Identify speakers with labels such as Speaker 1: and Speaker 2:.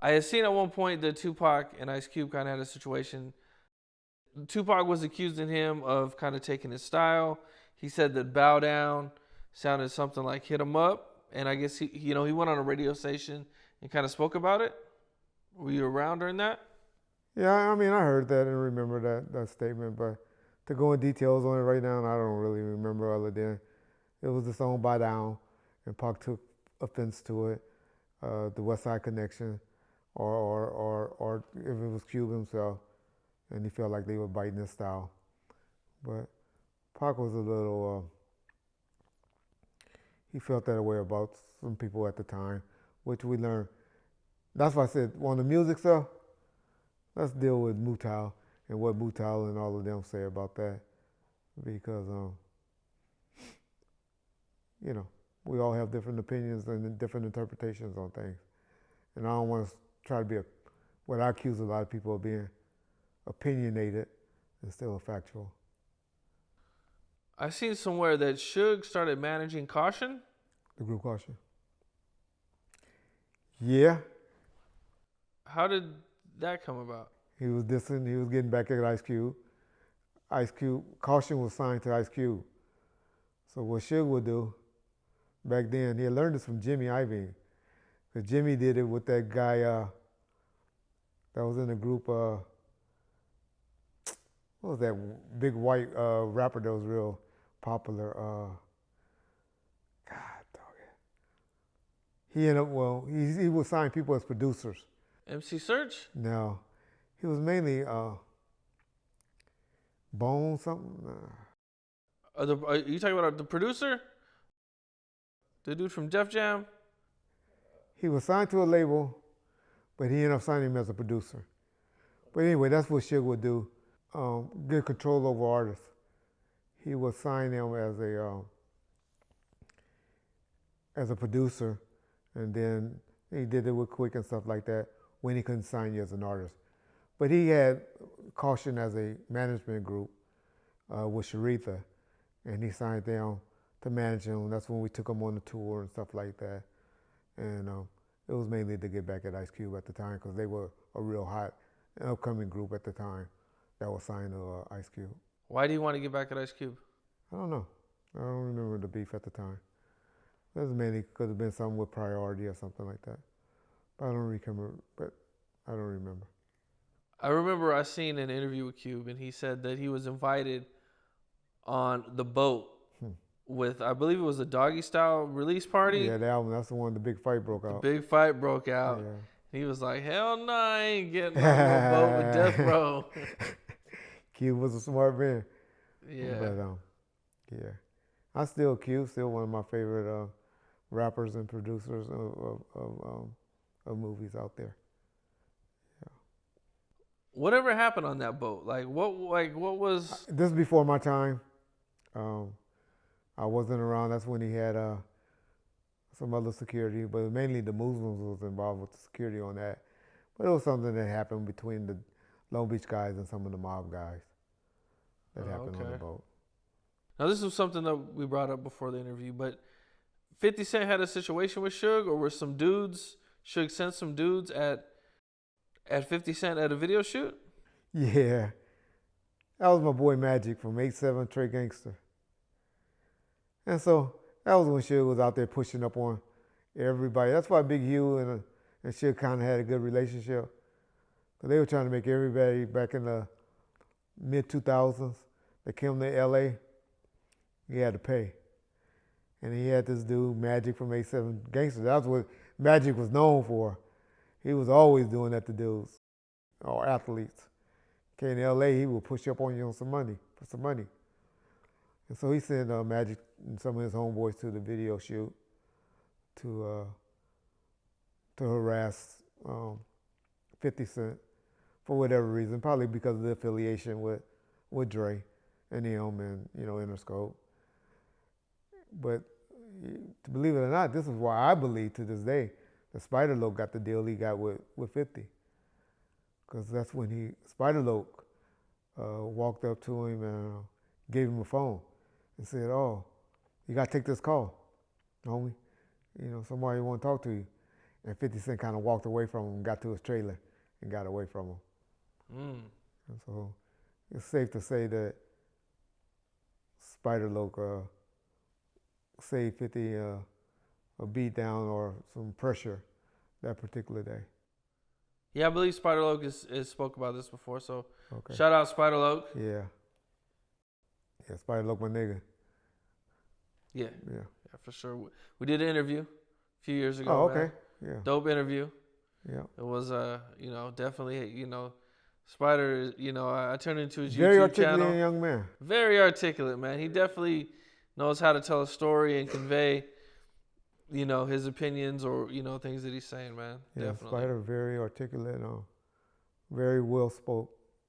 Speaker 1: I had seen at one point that Tupac and Ice Cube kind of had a situation. Tupac was accusing him of kind of taking his style. He said that "Bow Down" sounded something like "Hit 'Em Up," and I guess he went on a radio station and kind of spoke about it. Were you around during that?
Speaker 2: Yeah, I mean, I heard that and remember that statement, but to go in details on it right now, I don't really remember other than it was the song "Bow Down," and Pac took offense to it, the West Side Connection, or if it was Cube himself, and he felt like they were biting his style. But Pac was a little, he felt that way about some people at the time, which we learned. That's why I said, on the music stuff, let's deal with Mutal and what Mutal and all of them say about that, because we all have different opinions and different interpretations on things, and I don't want to try to be what I accuse a lot of people of being, opinionated instead of factual.
Speaker 1: I seen somewhere that Suge started managing Caution.
Speaker 2: The group Caution. Yeah.
Speaker 1: How did that come about?
Speaker 2: He was dissing. He was getting back at Ice Cube. Ice Cube, Caution was signed to Ice Cube. So what Suge would do back then, he had learned this from Jimmy Iovine, because Jimmy did it with that guy that was in the group. What was that big white rapper that was real popular? God dog it. He ended up, he would sign people as producers.
Speaker 1: MC Search?
Speaker 2: No, he was mainly Bone something.
Speaker 1: Are you talking about the producer? The dude from Def Jam?
Speaker 2: He was signed to a label, but he ended up signing him as a producer. But anyway, that's what Suge would do. Get control over artists. He would sign them as a producer, and then he did it with Quick and stuff like that when he couldn't sign you as an artist. But he had Caution as a management group with Sharitha, and he signed them to manage him. That's when we took him on the tour and stuff like that. And it was mainly to get back at Ice Cube at the time, because they were a real hot upcoming group at the time that was signed to Ice Cube.
Speaker 1: Why do you want to get back at Ice Cube?
Speaker 2: I don't know. I don't remember the beef at the time. It was mainly could have been something with priority or something like that. But I don't remember.
Speaker 1: I remember I seen an interview with Cube, and he said that he was invited on the boat with, I believe it was a Doggy Style release party.
Speaker 2: Yeah, the album, that's the one the big fight broke out.
Speaker 1: The big fight broke out. Yeah. He was like, hell no, I ain't getting on the boat with Death Row.
Speaker 2: Cube was a smart man.
Speaker 1: Yeah.
Speaker 2: But yeah. I still Cube, still one of my favorite rappers and producers of movies out there. Yeah.
Speaker 1: Whatever happened on that boat? What was?
Speaker 2: This is before my time. I wasn't around. That's when he had some other security, but mainly the Muslims was involved with the security on that. But it was something that happened between the Long Beach guys and some of the mob guys that happened on the boat.
Speaker 1: Now, this was something that we brought up before the interview, but 50 Cent had a situation with Suge, or were some dudes, Suge sent some dudes at 50 Cent at a video shoot?
Speaker 2: Yeah. That was my boy Magic from 8-7 Trey Gangster. And so that was when Suge was out there pushing up on everybody. That's why Big Hugh and Suge kind of had a good relationship. Because they were trying to make everybody back in the mid-2000s that came to L.A., he had to pay. And he had this dude, Magic from 8-7 Gangster. That's what Magic was known for. He was always doing that to dudes or athletes. Came to L.A., he would push up on you on some money, for some money. And so he sent Magic and some of his homeboys to the video shoot to harass 50 Cent for whatever reason, probably because of the affiliation with Dre and him and, Interscope. But to believe it or not, this is why I believe to this day that Spider-Loc got the deal he got with 50. Because that's when Spider-Loc walked up to him and gave him a phone and said, "Oh, you got to take this call, homie. Somebody want to talk to you." And 50 Cent kind of walked away from him, got to his trailer, and got away from him. And so it's safe to say that Spider Loc saved 50 a beat down or some pressure that particular day.
Speaker 1: Yeah, I believe Spider Loc is spoke about this before, so
Speaker 2: Okay.
Speaker 1: shout out Spider Loc.
Speaker 2: Yeah, Spider Loc, my nigga.
Speaker 1: Yeah,
Speaker 2: Yeah.
Speaker 1: for sure. We did an interview a few years ago.
Speaker 2: Oh, okay.
Speaker 1: Man.
Speaker 2: Yeah.
Speaker 1: Dope interview.
Speaker 2: Yeah.
Speaker 1: It was, definitely, Spider, I turned into his
Speaker 2: Very
Speaker 1: YouTube
Speaker 2: articulate
Speaker 1: channel.
Speaker 2: young man.
Speaker 1: Very articulate, man. He definitely knows how to tell a story and convey, his opinions or, things that he's saying, man.
Speaker 2: Yeah,
Speaker 1: Definitely.
Speaker 2: Spider, very articulate, very well spoke.